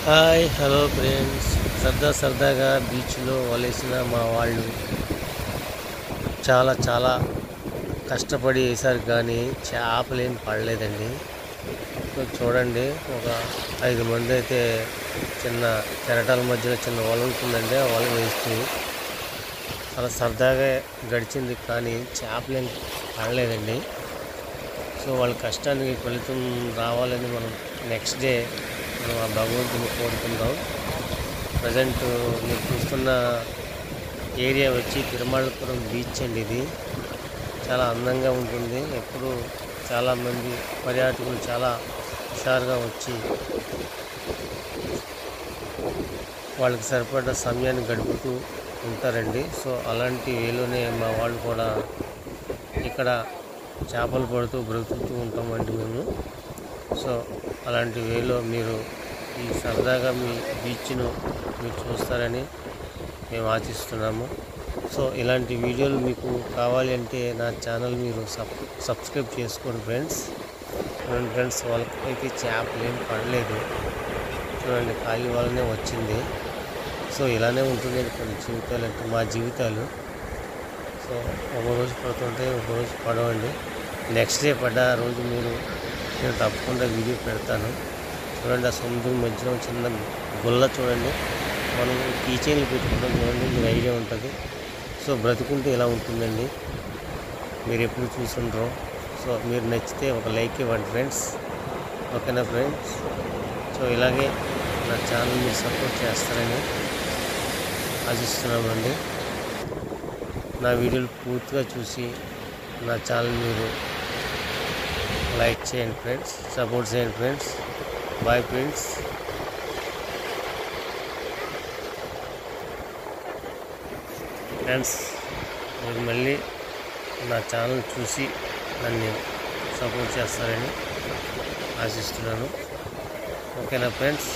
Hi hello friends, సరదాగా బీచ్లో వలేసిన మా వాళ్ళు చాలా కష్టపడి వేశారు, కానీ చేపలేం పడలేదండి. సో చూడండి, ఒక 5 మంది అయితే చిన్న కెరటాల మధ్యలో చిన్న వల ఉంటుందండి, ఆ వల వేస్తూ చాలా సరదాగా గడిచింది, కానీ చేపలేం పడలేదండి. సో వాళ్ళ కష్టానికి ఫలితం రావాలని మనం నెక్స్ట్ డే మనం ఆ భగవంతుని కోరుకుందాం. ప్రజెంట్ మీరు చూస్తున్న ఏరియా వచ్చి తిరుమలపురం బీచ్ అండి. ఇది చాలా అందంగా ఉంటుంది. ఎప్పుడు చాలామంది పర్యాటకులు చాలా హుషారుగా వచ్చి వాళ్ళకి సరిపడ్డ సమయాన్ని గడుపుతూ ఉంటారండి. సో అలాంటి వేలోనే మా వాళ్ళు కూడా ఇక్కడ చేపలు పడుతూ బ్రతుకుతూ ఉంటామండి మేము. సో అలాంటి వేలో మీరు ఈ సరదాగా మీ బీచ్ను మీరు చూస్తారని మేము ఆశిస్తున్నాము. సో ఇలాంటి వీడియోలు మీకు కావాలి అంటే నా ఛానల్ మీరు సబ్స్క్రైబ్ చేసుకోండి ఫ్రెండ్స్. చూడండి ఫ్రెండ్స్, వాళ్ళకైతే చేపలు ఏం పడలేదు. చూడండి, ఖాళీ వాళ్ళనే వచ్చింది. సో ఇలానే ఉంటుంది కొన్ని జీవితాలు, అంటే మా జీవితాలు. సో ఒకరోజు పడుతుంటే ఒకరోజు పడవండి. నెక్స్ట్ డే పడ్డ రోజు నేను తప్పకుండా వీడియో పెడతాను. చూడండి, ఆ సముద్రం మధ్యలో చిన్న గుల్ల చూడండి, మనం కీచైన్లు పెట్టుకుంటాం చూడండి, మీకు ఐడియా ఉంటుంది. సో బ్రతుకుంటే ఇలా ఉంటుందండి, మీరు ఎప్పుడు చూసుంటారో. సో మీరు నచ్చితే ఒక లైక్ ఇవ్వండి ఫ్రెండ్స్, ఓకేనా ఫ్రెండ్స్? సో ఇలాగే నా ఛానల్ మీరు సపోర్ట్ చేస్తారని ఆశిస్తున్నామండి. నా వీడియోలు పూర్తిగా చూసి నా ఛానల్ మీరు లైక్ చేయండి ఫ్రెండ్స్, సపోర్ట్ చేయండి ఫ్రెండ్స్. Bye friends. ఫ్రెండ్స్, మీరు మళ్ళీ నా ఛానల్ చూసి నన్ను సపోర్ట్ చేస్తారని ఆశిస్తున్నాను, ఓకేనా ఫ్రెండ్స్?